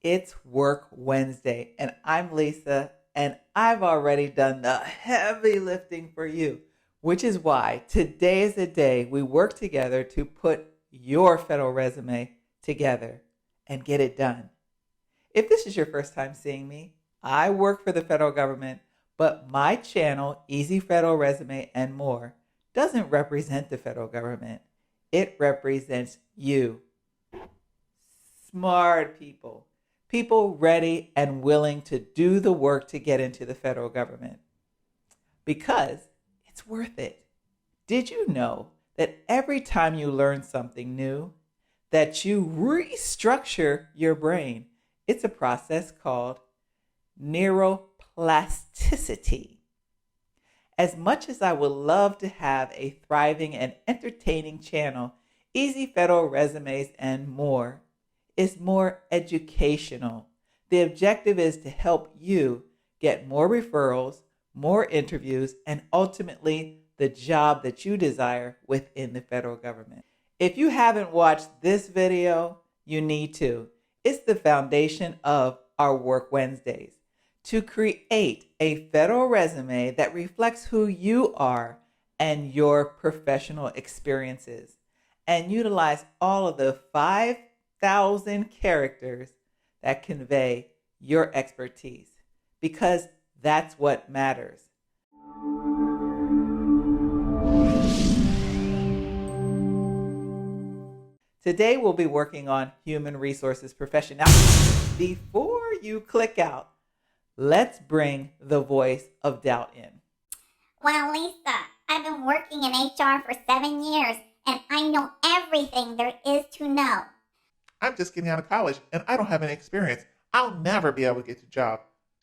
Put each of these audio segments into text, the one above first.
It's Work Wednesday, and I'm Lisa, and I've already done the heavy lifting for you, which is why today is the day we work together to put your federal resume together and get it done. If this is your first time seeing me, I work for the federal government, but my channel, Easy Federal Resume and More, doesn't represent the federal government. It represents you. Smart people. People ready and willing to do the work to get into the federal government. Because it's worth it. Did you know that every time you learn something new, that you restructure your brain? It's a process called neuroplasticity. As much as I would love to have a thriving and entertaining channel, Easy Federal Resumes and More is more educational. The objective is to help you get more referrals, more interviews, and ultimately the job that you desire within the federal government. If you haven't watched this video, you need to. It's the foundation of our Work Wednesdays. To create a federal resume that reflects who you are and your professional experiences, and utilize all of the 5,000 characters that convey your expertise, because that's what matters. Today we'll be working on human resources profession. Now, before you click out, let's bring the voice of doubt in. Well, Lisa, I've been working in HR for 7 years, and I know everything there is to know. I'm just getting out of college, and I don't have any experience. I'll never be able to get a job.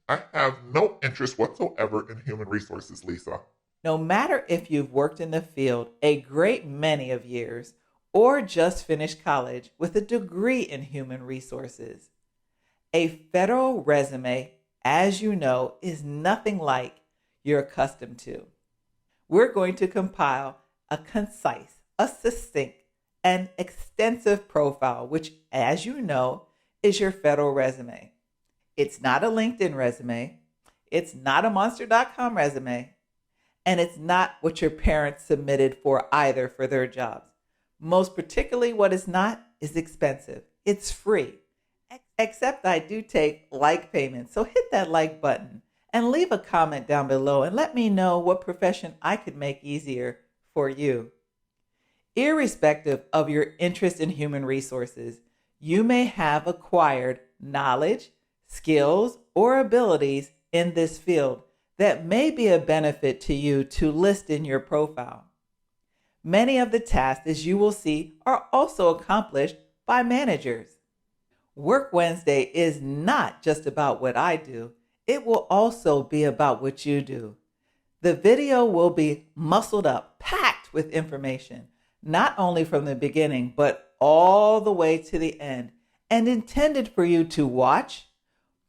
I have no interest whatsoever in human resources, Lisa. No matter if you've worked in the field a great many of years or just finished college with a degree in human resources, a federal resume, as you know, is nothing like you're accustomed to. We're going to compile a concise, a succinct, and extensive profile, which, as you know, is your federal resume. It's not a LinkedIn resume. It's not a monster.com resume. And it's not what your parents submitted for either for their jobs. Most particularly, what it's not is expensive. It's free. Except I do take like payments. So hit that like button and leave a comment down below and let me know what profession I could make easier for you. Irrespective of your interest in human resources, you may have acquired knowledge, skills, or abilities in this field that may be a benefit to you to list in your profile. Many of the tasks, as you will see, are also accomplished by managers. Work Wednesday is not just about what I do. It will also be about what you do. The video will be muscled up, packed with information, not only from the beginning, but all the way to the end, and intended for you to watch,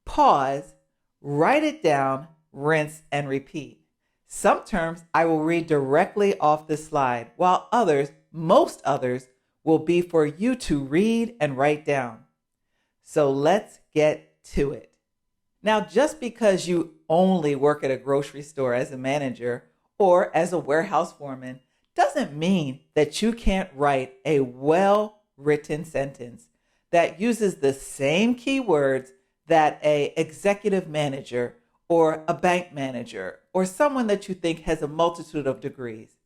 pause, write it down, rinse, and repeat. Some terms I will read directly off the slide, while others, most others, will be for you to read and write down. So let's get to it. Now, just because you only work at a grocery store as a manager or as a warehouse foreman doesn't mean that you can't write a well-written sentence that uses the same keywords that an executive manager or a bank manager or someone that you think has a multitude of degrees.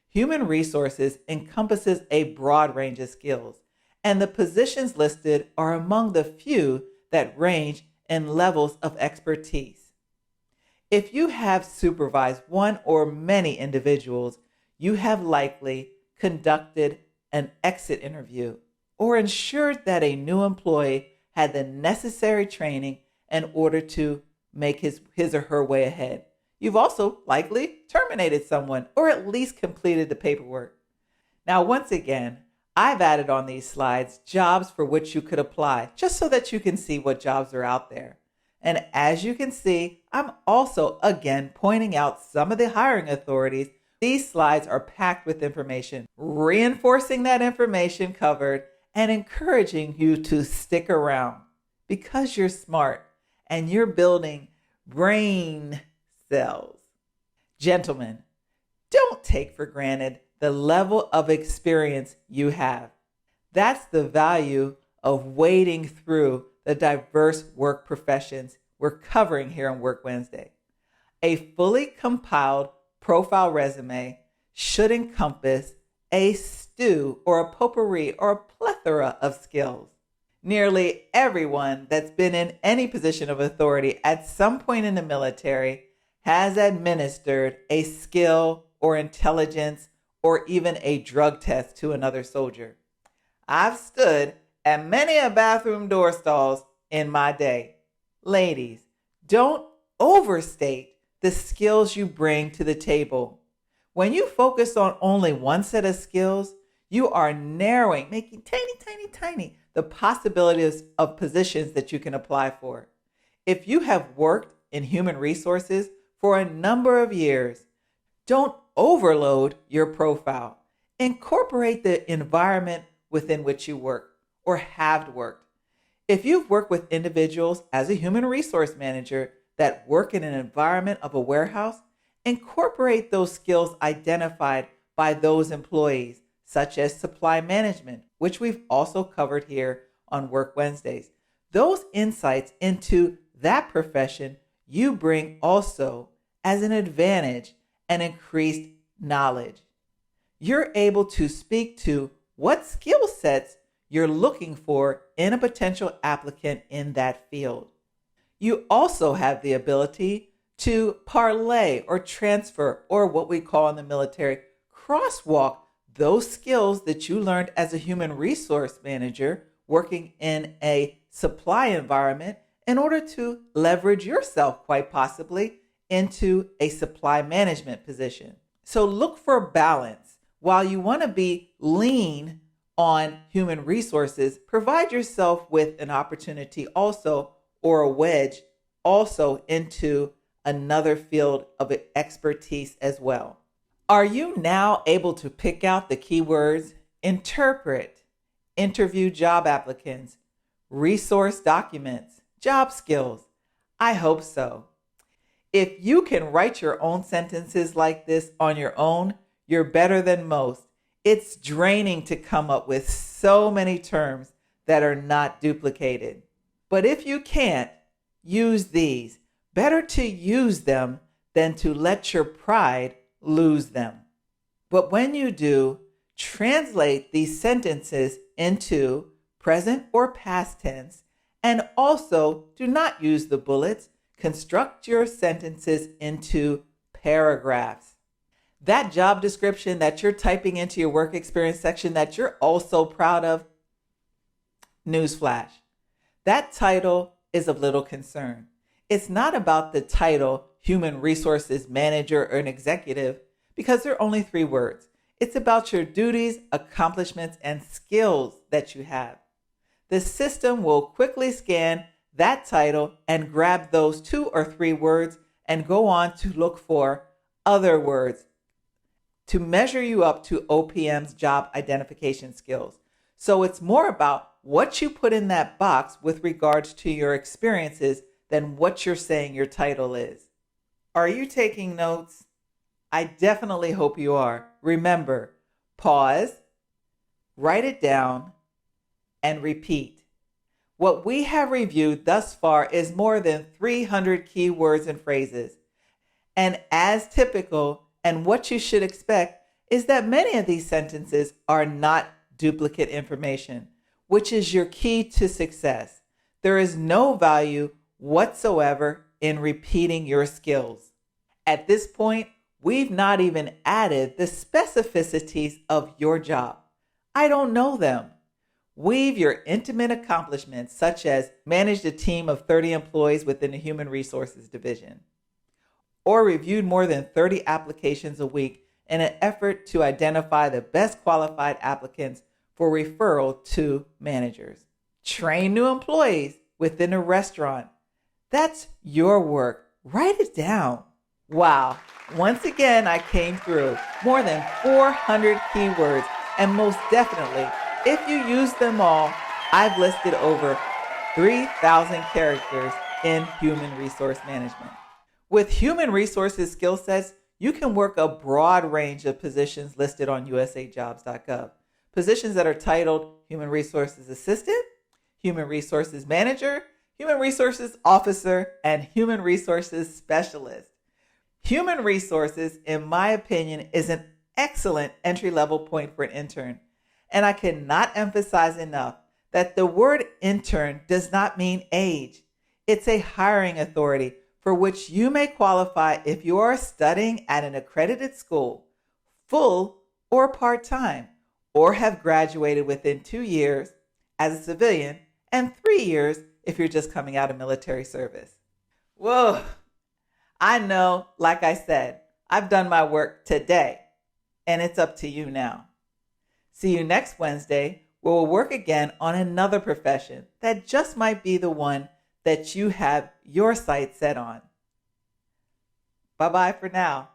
Human resources encompasses a broad range of skills, and the positions listed are among the few that range in levels of expertise. If you have supervised one or many individuals, you have likely conducted an exit interview or ensured that a new employee had the necessary training in order to make his or her way ahead. You've also likely terminated someone or at least completed the paperwork. Now, once again, I've added on these slides jobs for which you could apply, just so that you can see what jobs are out there. And as you can see, I'm also again pointing out some of the hiring authorities. These slides are packed with information, reinforcing that information covered and encouraging you to stick around, because you're smart and you're building brain cells. Gentlemen, don't take for granted the level of experience you have. That's the value of wading through the diverse work professions we're covering here on Work Wednesday. A fully compiled profile resume should encompass a stew or a potpourri or a plethora of skills. Nearly everyone that's been in any position of authority at some point in the military has administered a skill or intelligence or even a drug test to another soldier. I've stood at many a bathroom door stalls in my day. Ladies, don't overstate the skills you bring to the table. When you focus on only one set of skills, you are narrowing, making tiny the possibilities of positions that you can apply for. If you have worked in human resources for a number of years, don't overload your profile. Incorporate the environment within which you work or have worked. If you've worked with individuals as a human resource manager that work in an environment of a warehouse, incorporate those skills identified by those employees, such as supply management, which we've also covered here on Work Wednesdays. Those insights into that profession you bring also as an advantage and increased knowledge. You're able to speak to what skill sets you're looking for in a potential applicant in that field. You also have the ability to parlay or transfer, or what we call in the military, crosswalk those skills that you learned as a human resource manager working in a supply environment in order to leverage yourself quite possibly into a supply management position. So look for balance. While you want to be lean on human resources, provide yourself with an opportunity also, or a wedge also, into another field of expertise as well. Are you now able to pick out the keywords interpret, interview job applicants, resource documents, job skills? I hope so. If you can write your own sentences like this on your own, you're better than most. It's draining to come up with so many terms that are not duplicated. But if you can't, use these. Better to use them than to let your pride lose them. But when you do, translate these sentences into present or past tense, and also do not use the bullets. Construct your sentences into paragraphs. That job description that you're typing into your work experience section that you're also proud of, newsflash, that title is of little concern. It's not about the title, human resources manager or an executive, because there are only 3 words. It's about your duties, accomplishments, and skills that you have. The system will quickly scan that title and grab those 2 or 3 words and go on to look for other words to measure you up to OPM's job identification skills. So it's more about what you put in that box with regards to your experiences than what you're saying your title is. Are you taking notes? I definitely hope you are. Remember, pause, write it down, and repeat. What we have reviewed thus far is more than 300 keywords and phrases. And as typical, and what you should expect, is that many of these sentences are not duplicate information, which is your key to success. There is no value whatsoever in repeating your skills. At this point, we've not even added the specificities of your job. I don't know them. Weave your intimate accomplishments, such as managed a team of 30 employees within the Human Resources Division, or reviewed more than 30 applications a week in an effort to identify the best qualified applicants for referral to managers. Train new employees within a restaurant. That's your work. Write it down. Wow. Once again, I came through more than 400 keywords, and most definitely, if you use them all, I've listed over 3,000 characters in human resource management. With human resources skill sets, you can work a broad range of positions listed on usajobs.gov. Positions that are titled Human Resources Assistant, Human Resources Manager, Human Resources Officer, and Human Resources Specialist. Human resources, in my opinion, is an excellent entry-level point for an intern. And I cannot emphasize enough that the word intern does not mean age. It's a hiring authority for which you may qualify if you are studying at an accredited school, full or part-time, or have graduated within 2 years as a civilian and 3 years if you're just coming out of military service. Whoa, I know, like I said, I've done my work today, and it's up to you now. See you next Wednesday, where we'll work again on another profession that just might be the one that you have your sights set on. Bye-bye for now.